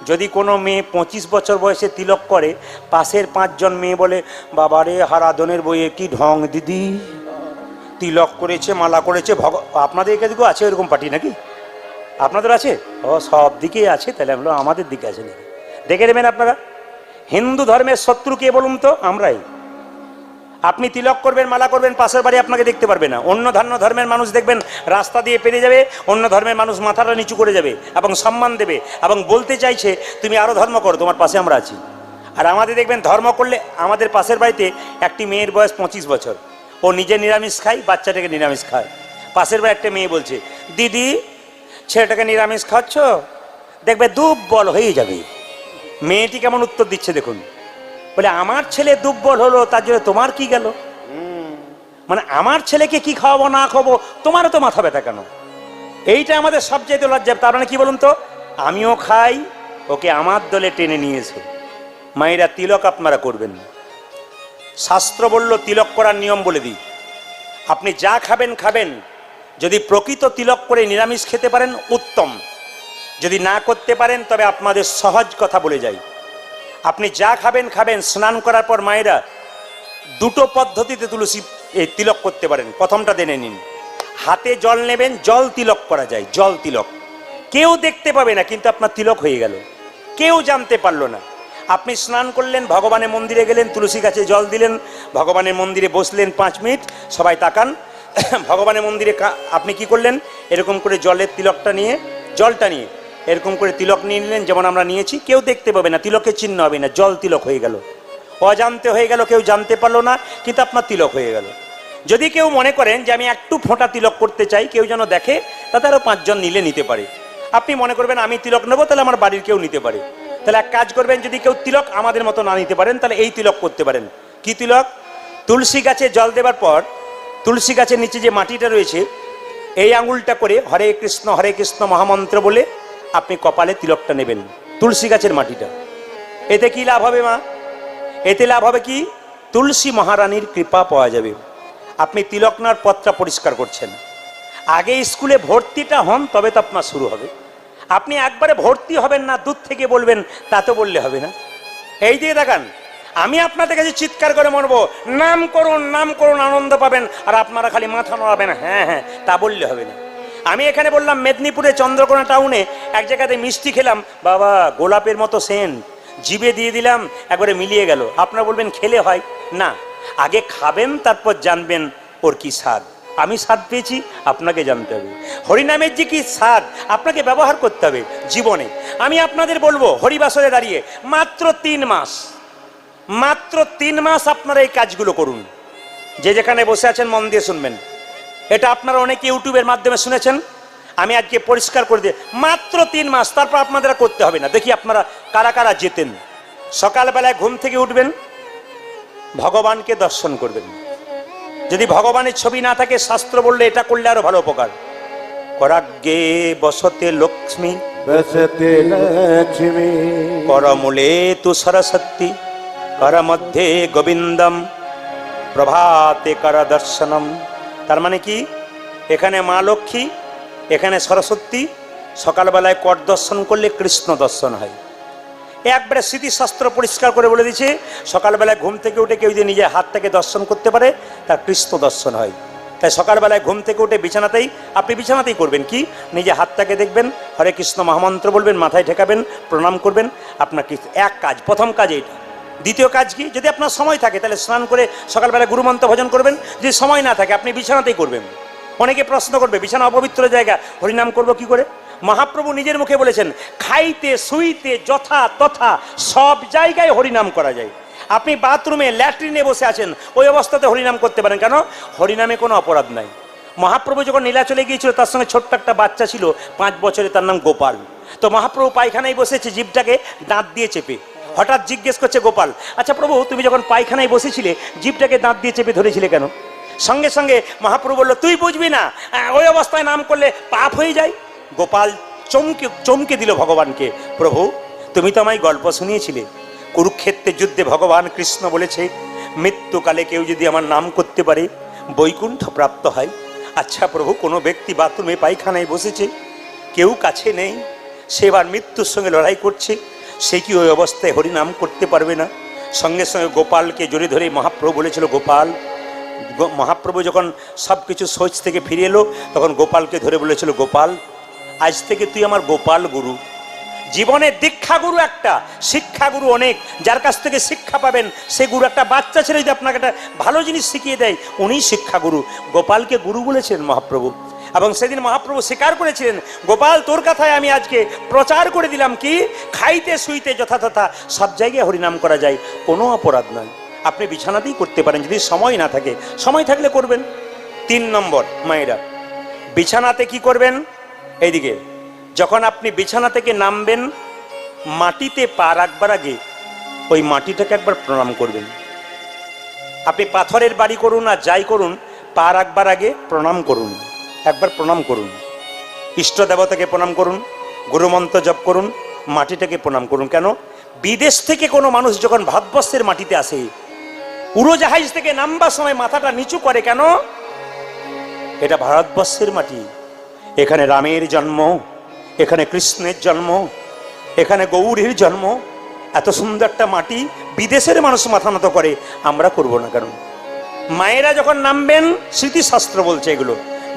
যদি কোনো মেয়ে 25 বছর বয়সে তিলক করে, পাশের 5 জন মেয়ে বলে, বাবারে হারাধনের বইয়ে কি ঢং দিদি, তিলক করেছে, মালা করেছে। আপনাদের এদিকেও আছে এরকম পার্টি নাকি? আপনাদের আছে? ও, সব দিকেই আছে। তাহলে আমরা আমাদের দিকে আছে নাকি দেখে নেবেন আপনারা। হিন্দু ধর্মের শত্রু কে বলুন তো? আমরাই। আপনি তিলক করবেন, মালা করবেন, পাশের বাড়ি আপনাকে দেখতে পারবে না। অন্য ধর্মের মানুষ দেখবেন রাস্তা দিয়ে পেরিয়ে যাবে, অন্য ধর্মের মানুষ মাথাটা নিচু করে যাবে এবং সম্মান দেবে এবং বলতে চাইছে তুমি আরও ধর্ম করো, তোমার পাশে আমরা আছি। আর আমাদের দেখবেন ধর্ম করলে, আমাদের পাশের বাড়িতে একটি মেয়ের বয়স 25 বছর, ও নিজে নিরামিষ খায়, বাচ্চাটাকে নিরামিষ খায়। পাশের বাড়ি একটা মেয়ে বলছে, দিদি ছেলেটাকে নিরামিষ খাচ্ছ, দেখবে দুর্বল হয়ে যাবে। মেয়েটি কেমন উত্তর দিচ্ছে দেখুন, বলে আমার ছেলে দুর্বল হলো তার জন্য তোমার কি গেল? মানে আমার ছেলেকে কি খাওয়াবো না খাওয়াবো তোমারও তো মাথা ব্যথা কেন? এইটা আমাদের সবচেয়ে লজ্জা। তার মানে কি বলুন তো, আমিও খাই, ওকে আমার দলে টেনে নিয়েছে। মায়েরা তিলক আপনারা করবেন। শাস্ত্র বলল তিলক করার নিয়ম বলে দিই, আপনি যা খাবেন খাবেন, যদি প্রকৃত তিলক করে নিরামিষ খেতে পারেন উত্তম, যদি না করতে পারেন তবে আপনাদের সহজ কথা বলে যাই, আপনি যা খাবেন খাবেন, স্নান করার পর মায়েরা দুটো পদ্ধতিতে তুলসী তিলক করতে পারেন। প্রথমটা জেনে নিন, হাতে জল নেবেন, জল তিলক করা যায়, জল তিলক কেউ দেখতে পাবে না, কিন্তু আপনার তিলক হয়ে গেল, কেউ জানতে পারলো না। আপনি স্নান করলেন, ভগবানের মন্দিরে গেলেন, তুলসী গাছে জল দিলেন, ভগবানের মন্দিরে বসলেন 5 মিনিট, সবাই তাকান। ভগবানের মন্দিরে আপনি কি করলেন, এরকম করে জলের তিলকটা নিয়ে, জলটা নিয়ে এরকম করে তিলক নিয়ে নিলেন, যেমন আমরা নিয়েছি, কেউ দেখতে পাবে না, তিলকের চিহ্ন হবে না, জল তিলক হয়ে গেল, অজান্তে হয়ে গেল, কেউ জানতে পারলো না, কিন্তু আপনার তিলক হয়ে গেল। যদি কেউ মনে করেন যে আমি একটু ফোঁটা তিলক করতে চাই, কেউ যেন দেখে, তাতে আরও 5 জন নিলে নিতে পারে। আপনি মনে করবেন আমি তিলক নেবো, তাহলে আমার বাড়ির কেউ নিতে পারে। তাহলে এক কাজ করবেন, যদি কেউ তিলক আমাদের মতো না নিতে পারেন, তাহলে এই তিলক করতে পারেন। কি তিলক? তুলসী গাছে জল দেবার পর তুলসী গাছের নিচে যে মাটিটা রয়েছে, এই আঙুলটা করে হরে কৃষ্ণ মহামন্ত্র বলে আপনি কপালে তিলকটা নেবেন, তুলসী গাছের মাটিটা। এতে কি লাভ হবে মা? এতে লাভ হবে কি, তুলসী মহারানীর কৃপা পাওয়া যাবে। আপনি তিলক নেওয়ার পথটা পরিষ্কার করছেন, আগে স্কুলে ভর্তিটা হন, তবে তো আপনার শুরু হবে। আপনি একবারে ভর্তি হবেন না, দূর থেকে বলবেন, তা তো বললে হবে না। এই দিয়ে দেখান, আমি আপনাদের কাছে চিৎকার করে মরবো, নাম করুন, আনন্দ পাবেন, আর আপনারা খালি মাথা নড়াবেন হ্যাঁ হ্যাঁ, তা বললে হবে না। আমি এখানে বললাম মেদিনীপুরে চন্দ্রকোনা টাউনে এক জায়গাতে মিষ্টি খেলাম, বাবা গোলাপের মতো সেন্ট, জিভে দিয়ে দিলাম, একবারে মিলিয়ে গেল। আপনারা বলবেন খেলে হয় না, আগে খাবেন তারপর জানবেন ওর কি স্বাদ। আমি স্বাদ পেয়েছি, আপনাকে জানতে হবে হরিনামের যে কি স্বাদ, আপনাকে ব্যবহার করতে হবে জীবনে। আমি আপনাদের বলবো, হরিবাসরে দাঁড়িয়ে মাত্র 3 মাস আপনারা এই কাজগুলো করুন। যে যেখানে বসে আছেন মন দিয়ে শুনবেন, এটা আপনারা অনেকে ইউটিউবের মাধ্যমে শুনেছেন, আমি আজকে পরিষ্কার করে দিই, মাত্র 3 মাস, তারপর আপনাদের করতে হবে না। দেখি আপনারা কারা কারা যেতেন। সকালবেলায় ঘুম থেকে উঠবেন, ভগবানকে দর্শন করবেন। যদি ভগবানের ছবি না থাকে, শাস্ত্র বললে এটা করলে আরো ভালো উপকার। করাগ্গে বসতে লক্ষ্মী, বসতে লক্ষ্মী, করমূলে তু সরস্বতী, কর মধ্যে গোবিন্দম, প্রভাতে কর দর্শনম। তার মানে কি, এখানে মা লক্ষ্মী, এখানে সরস্বতী, সকালবেলায় কর দর্শন করলে কৃষ্ণ দর্শন হয়। একবারে স্মৃতিশাস্ত্র পরিষ্কার করে বলে দিচ্ছে, সকালবেলায় ঘুম থেকে উঠে কেউ যদি নিজের হাতটাকে দর্শন করতে পারে, তার কৃষ্ণ দর্শন হয়। তাই সকালবেলায় ঘুম থেকে উঠে আপনি বিছানাতেই করবেন কি, নিজে হাতটাকে দেখবেন, হরে কৃষ্ণ মহামন্ত্র বলবেন, মাথায় ঠেকাবেন, প্রণাম করবেন। আপনার কি এক কাজ, প্রথম কাজ এইটা। দ্বিতীয় কাজ কি, যদি আপনার সময় থাকে তাহলে স্নান করে সকালবেলা গুরুমন্ত্র ভজন করবেন। যদি সময় না থাকে আপনি বিছানাতেই করবেন। অনেকে প্রশ্ন করবে, বিছানা অপবিত্র জায়গা, হরিনাম করব কি করে? মহাপ্রভু নিজের মুখে বলেছেন, খাইতে শুইতে যথা তথা সব জায়গায় হরিনাম করা যায়। আপনি বাথরুমে ল্যাট্রিনে বসে আছেন, ওই অবস্থাতে হরিনাম করতে পারেন। কেন? হরিনামে কোনো অপরাধ নাই। মহাপ্রভু যখন নীলাচলে গিয়েছিল, তার সঙ্গে ছোট্ট একটা বাচ্চা ছিল 5 বছরের, তার নাম গোপাল। তো মহাপ্রভু পায়খানায় বসেছে, জিভটাকে দাঁত দিয়ে চেপে। হঠাৎ জিজ্ঞেস করছে গোপাল, আচ্ছা প্রভু, তুমি যখন পায়খানায় বসেছিলে জিভটাকে দাঁত দিয়ে চেপে ধরেছিলে কেন? সঙ্গে সঙ্গে মহাপ্রভু বলল, তুই বুঝবি না, ওই অবস্থায় নাম করলে পাপ হয়ে যায়। গোপাল চমকে দিল ভগবানকে, প্রভু তুমি তো আমায় গল্প শুনিয়েছিলে, কুরুক্ষেত্রের যুদ্ধে ভগবান কৃষ্ণ বলেছে, মৃত্যুকালে কেউ যদি আমার নাম করতে পারে বৈকুণ্ঠ প্রাপ্ত হয়। আচ্ছা প্রভু, কোনো ব্যক্তি বাথরুমে পায়খানায় বসেছে, কেউ কাছে নেই, সে এবার মৃত্যুর সঙ্গে লড়াই করছে, সে কি ওই অবস্থায় হরিনাম করতে পারবে না? সঙ্গে সঙ্গে গোপালকে জড়িয়ে ধরে মহাপ্রভু বলেছিল, গোপাল। মহাপ্রভু যখন সব কিছু সোচ থেকে ফিরে এলো, তখন গোপালকে ধরে বলেছিল, গোপাল, আজ থেকে তুই আমার গোপাল গুরু। জীবনে দীক্ষাগুরু একটা, শিক্ষাগুরু অনেক। যার কাছ থেকে শিক্ষা পাবেন সে গুরু। একটা বাচ্চা ছেলে যদি আপনাকে একটা ভালো জিনিস শিখিয়ে দেয়, উনি শিক্ষাগুরু। গোপালকে গুরু বলেছিলেন মহাপ্রভু, এবং সেদিন মহাপ্রভু স্বীকার করেছিলেন, গোপাল তোর কথায় আমি আজকে প্রচার করে দিলাম কি খাইতে শুইতে যথাযথা সব জায়গায় হরিনাম করা যায়, কোনো অপরাধ নয়। আপনি বিছানাতেই করতে পারেন যদি সময় না থাকে, সময় থাকলে করবেন। 3 নম্বর, মায়েরা বিছানাতে কি করবেন? এইদিকে যখন আপনি বিছানা থেকে নামবেন, মাটিতে পা রাখবার আগে ওই মাটিটাকে একবার প্রণাম করবেন। আপনি পাথরের বাড়ি করুন আর যাই করুন, পা রাখবার আগে প্রণাম করুন, একবার প্রণাম করুন। ইষ্ট দেবতাকে প্রণাম করুন, গুরুমন্ত্র জপ করুন, মাটিটাকে প্রণাম করুন। কেন? বিদেশ থেকে কোনো মানুষ যখন ভারতবর্ষের মাটিতে আসে, উড়োজাহাজ থেকে নামবার সময় মাথাটা নিচু করে কেন? এটা ভারতবর্ষের মাটি, এখানে রামের জন্ম, এখানে কৃষ্ণের জন্ম, এখানে গৌরীর জন্ম। এত সুন্দর একটা মাটি, বিদেশের মানুষ মাথা নত করে, আমরা করব না কেন? মায়েরা যখন নামবেন, স্মৃতিশাস্ত্র বলছে এগুলো,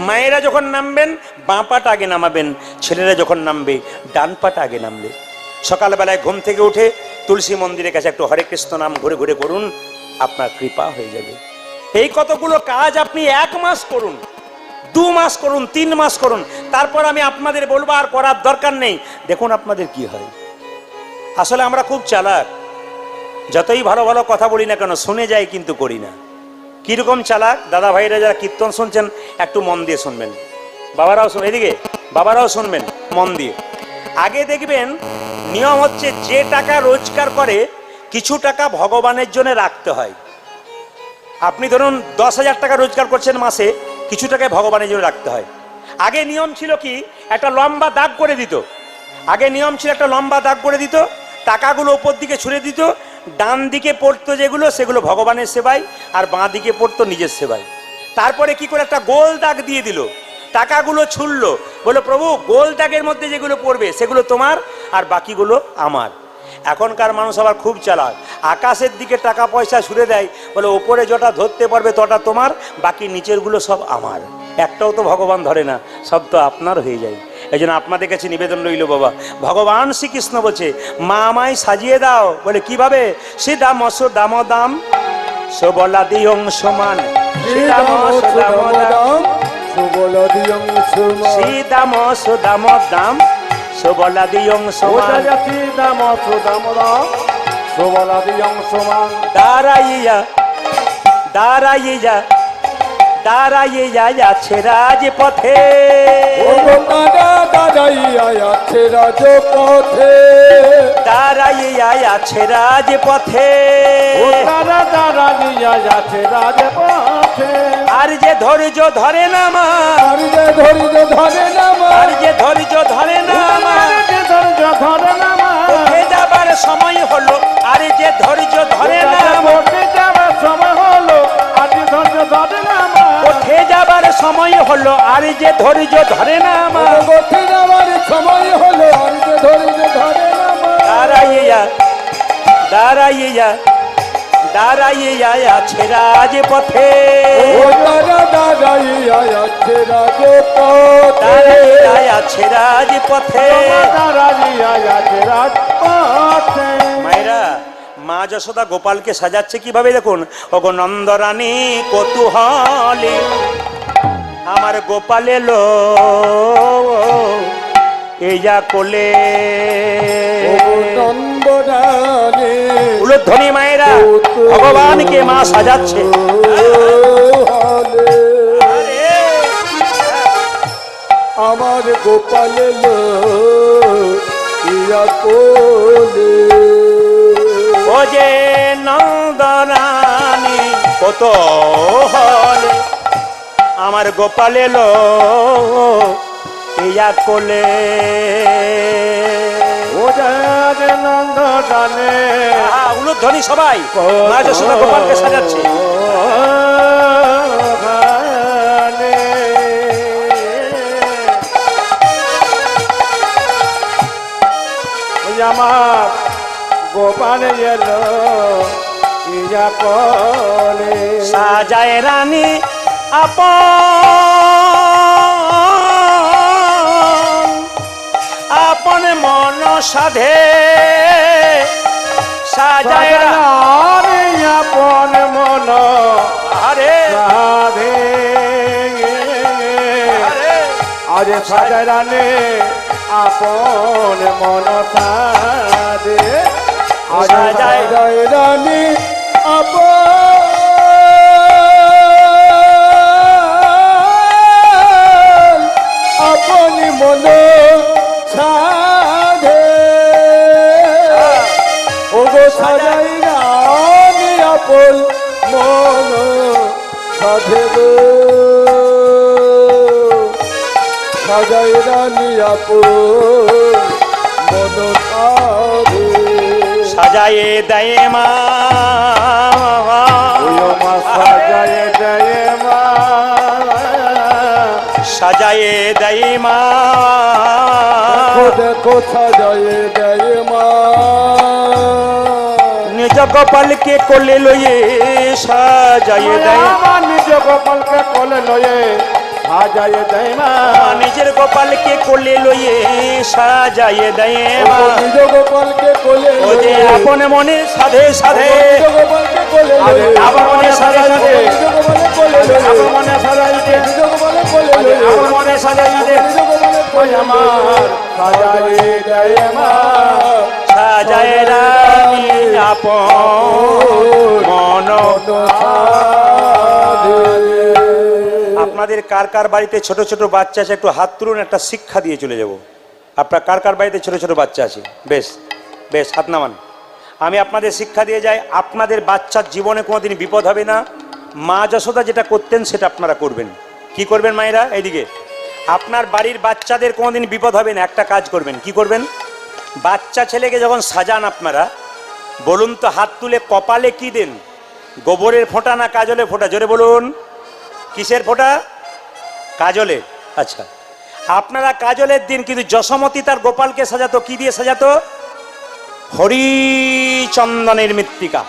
মায়েরা যখন নামবেন বাঁ পাটা আগে নামাবেন, ছেলেরা যখন নামবে ডান পাটা আগে নামবে। সকালবেলায় ঘুম থেকে উঠে তুলসী মন্দিরের কাছে একটু হরে কৃষ্ণ নাম ঘুরে ঘুরে করুন, আপনার কৃপা হয়ে যাবে। এই কতগুলো কাজ আপনি 1 মাস করুন, 2 মাস করুন, 3 মাস করুন, তারপর আমি আপনাদের বলবো আর করার দরকার নেই। দেখুন আপনাদের কি হয়। আসলে আমরা খুব চালাক, যতই ভালো ভালো কথা বলি না কেন শুনে যাই কিন্তু করি না। কিরকম চালাক? দাদা ভাইরা যারা কীর্তন শুনছেন একটু মন দিয়ে শুনবেন, বাবারাও শুন, এদিকে বাবারাও শুনবেন মন দিয়ে। আগে দেখবেন নিয়ম হচ্ছে যে টাকা রোজগার করে কিছু টাকা ভগবানের জন্য রাখতে হয়। আপনি ধরুন 10,000 টাকা রোজগার করছেন মাসে, কিছু টাকায় ভগবানের জন্য রাখতে হয়। আগে নিয়ম ছিল কি, একটা লম্বা দাগ করে দিত। আগে নিয়ম ছিল একটা লম্বা দাগ করে দিত, টাকাগুলো উপর দিকে ছুঁড়ে দিত, ডান দিকে পড়তো যেগুলো সেগুলো ভগবানের সেবায়, আর বাঁ দিকে পড়তো নিজের সেবায়। তারপরে কি করে একটা গোল দাগ দিয়ে দিল, টাকাগুলো ছুড়লো, বলে প্রভু গোল দাগের মধ্যে যেগুলো পড়বে সেগুলো তোমার আর বাকিগুলো আমার। এখনকার মানুষ আবার খুব চালাক, আকাশের দিকে টাকা পয়সা ছুড়ে দেয়, বলে ওপরে যেটা ধরতে পারবে তটা তোমার, বাকি নিচেরগুলো সব আমার। একটাও তো ভগবান ধরে না, সব তো আপনার হয়ে যায়। এই জন্য আপনাদের কাছে নিবেদন রইল বাবা, ভগবান শ্রীকৃষ্ণ বলছে মা আমায় সাজিয়ে দাও। বলে কিভাবে? দাম দাম সবলা দিয়ং সমান, দাম সবলা দিয়ং সমান, দাঁড়াইয়া দাঁড়াইয়া দাঁড়াইয়া যাচ্ছে রাজপথে, দাঁড়াইয়া আছে রাজপথে, দাঁড়াইয়া আছে রাজপথে, দাঁড়াইয়া আছে রাজপথে। আর যে ধৈর্য ধরে না মা, আর যে ধৈর্য ধরে না মা, আর যে ধৈর্য ধরে না মা, ধৈর্য ধরে না মা, উঠে যাবার সময় হলো, আর যে ধৈর্য ধরে না মা, উঠে যাবার সময় হলো, আর যে ধৈর্য ধরে না মা, উঠে যাবার সময় হলো, আর যে ধৈর্য ধরে না মা, উঠে যাবার সময় হলো, আর যে ধৈর্য ধরে না মা, দাঁড়াইয়া দাঁড়াইয়া দাঁড়াইয়া আছে রাজপথে, দাঁড়াইয়া আছে রাজপথে, দাঁড়াইয়া আছে রাজপথে। দাঁড়াইয়া আছে রাজপথে। মায়েরা মা যশোদা গোপালকে সাজাচ্ছে কিভাবে দেখুন। ওগো নন্দরানী কৌতূহলী আমার গোপাল এলো এইয়া কোলে, নন্দরানী উলুধ্বনি মায়েরা ভগবানকে মা সাজাচ্ছে। আমার গোপাল এলো ইয়া কোলে, ও যে নন্দরানী কত হলে আমার গোপাল এলো ইয়া কোলে, ও যে নন্দরানী। উলুধ্বনি সবাই মা যশোদা গোপালকে সাজাচ্ছে। আমার গোপাল এলো ইয়া কোলে, সাজায় রানী আপন আপন মন সাধে সাজায় সাজারে আপন মন আরে সাধে আরে সাজারানে আপন মন সাধে আরে সাজারানে আপন মন সাধে ও গো সাজাই রানী আপন মন সাধে গো সাজাই রানী আপন মন সাধে সাজায়ে দেয় মা সাজায় দেয় মা সাজায়ে দেয় মা দেখো সাজায় দেয় মা নিজ গোপালকে কোলে লয়ে সাজায়ে দেয় আমার নিজ গোপালকে কোলে লয়ে সাজায় দেয় মা নিজের গোপালকে কোলে লয়ে সাজায়ে দেয় মা নিজ গোপালকে কোলে ও যে আপন মনে সাধে সাধে নিজ গোপালকে কোলে লয়ে আপন মনে সাধে সাধে নিজ গোপালে কোলে লয়ে আপন মনে সাজাইতে নিজ গোপালে কোলে লয়ে আপন মনে সাজাইতে নিজ গোপালে কোলে আমার সাজায় দেয় মা সাজায় রানী আপন মন আপনাদের কার কার বাড়িতে ছোট ছোট বাচ্চা আছে একটু হাত তুলুন, একটা শিক্ষা দিয়ে চলে যাব। আপনার কার কার বাড়িতে ছোট ছোট বাচ্চা আছে? বেশ বেশ, হাত নামান। আমি আপনাদের শিক্ষা দিয়ে যাই, আপনাদের বাচ্চার জীবনে কোনোদিন বিপদ হবে না। মা যশোদা যেটা করতেন সেটা আপনারা করবেন। কি করবেন মায়েরা? এইদিকে। আপনার বাড়ির বাচ্চাদের কোনোদিন বিপদ হবে না, একটা কাজ করবেন। কি করবেন? বাচ্চা ছেলেকে যখন সাজান আপনারা, বলুন তো হাত তুলে, কপালে কি দেন? গোবরের ফোঁটা না কাজলে ফোঁটা? জোরে বলুন। কিসের ফোঁটা? কাজলে। আচ্ছা, আপনারা কাজলের দিন, কিন্তু যশোমতী তার গোপালকে সাজাতো কি দিয়ে সাজাতো? হরিচন্দনের মৃত্তিকা।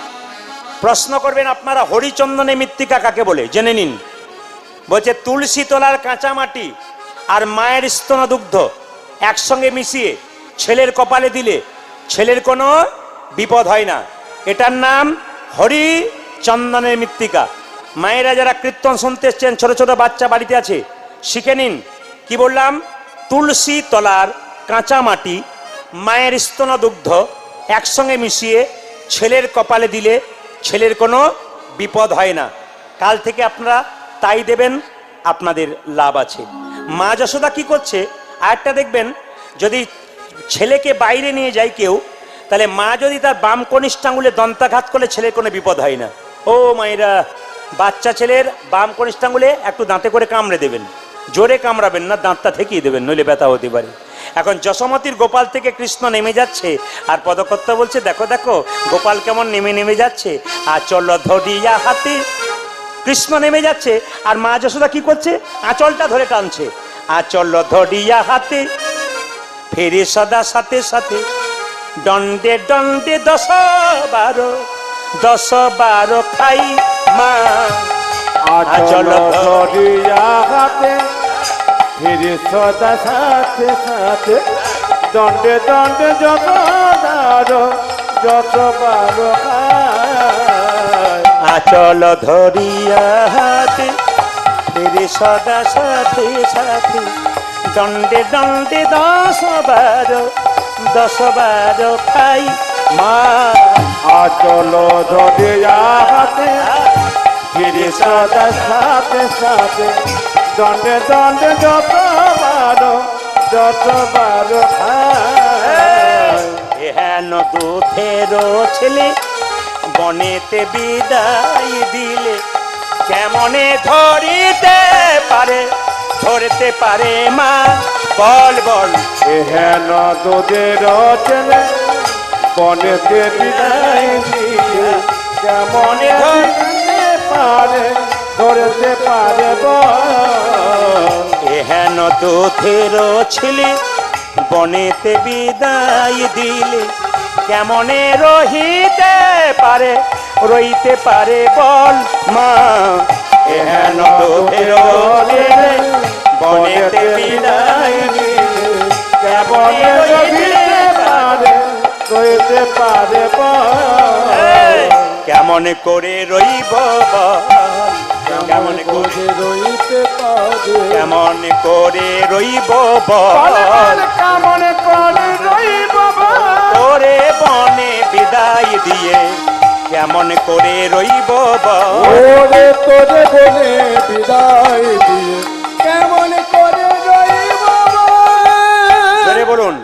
প্রশ্ন করবেন আপনারা, হরিচন্দনের মৃত্তিকা কাকে বলে? জেনে নিন। বলছে তুলসী তলার কাঁচা মাটি আর মায়ের স্তন দুগ্ধ একসঙ্গে মিশিয়ে ছেলের কপালে দিলে ছেলের কোনো বিপদ হয় না। এটার নাম হরিচন্দনের মৃত্তিকা। মায়েরা যারা কীর্তন শুনতে এসছেন, ছোট ছোট বাচ্চা বাড়িতে আছে, শিখে নিন। কি বললাম? তুলসী তলার কাঁচা মাটি, মায়ের স্তন দুগ্ধ একসঙ্গে মিশিয়ে ছেলের কপালে দিলে ছেলের কোনো বিপদ হয় না। কাল থেকে আপনারা তাই দেবেন, আপনাদের লাভ আছে। মা যশোদা কি করছে আরেকটা দেখবেন, যদি ছেলেকে বাইরে নিয়ে যায় কেউ, তাহলে মা যদি তার বাম কনিষ্ঠ আঙুলে দন্তাঘাত করলে ছেলের কোনো বিপদ হয় না। ও মায়েরা, বাচ্চা ছেলের বাম কনিষ্ঠ আঙুলে একটু দাঁতে করে কামড়ে দেবেন, জোরে কামড়াবেন না, দাঁতটা ঠেকিয়ে দেবেন, নইলে ব্যথা হতে পারে। এখন যশোমতীর গোপাল থেকে কৃষ্ণ নেমে যাচ্ছে, আর পদকর্তা বলছে দেখো দেখো গোপাল কেমন নেমে নেমে যাচ্ছে, আচল ধরিয়া হাতে। কৃষ্ণ নেমে যাচ্ছে আর মা যশোদা কি করছে? আঁচলটা ধরে টানছে। আচল ধরিয়া হাতে ফেরে সদা সাথে সাথে, দণ্ডে দণ্ডে 10-12 খাই মা। আচল ধরিয়া হাতে ফিরে সদা সাথে সাথে, দণ্ডে দণ্ডে যত বারো খায়। আচল ধরিয়া হাতে ফেরে সদা সাথে সাথে, দণ্ডে দণ্ডে 10-12 খাই মা। আচল ধরিয়া হাতে ফিরে সদা সাথে সাথে, দণ্ডে দণ্ডে যত বারো খায়। হেন দুধের ছেলে বনেতে বিদায় দিলে, কেমনে ধরতে পারে মা? বল বল। হেন দুধের ছেলে বনেতে বিদায় দিলে, কেমনে ধরতে পারে বল। হেন দুধের ছেলে বনেতে বিদায় দিলে, কেমনে রইতে পারে বল মা? হেন দুধের ছেলে বনেতে বিদায় দিলে, কেমনে রইতে রইতে পারে বল? কেমন করে রইব বল? কেমন করে রইতে পারে? কেমন করে রইব বল? কেমন করে রইব বল? ওরে বনে বিদায় দিয়ে কেমন করে রইব বল? ওরে তোরে বলে বিদায় দিয়ে কেমন করে রইব বল? জোরে বলুন।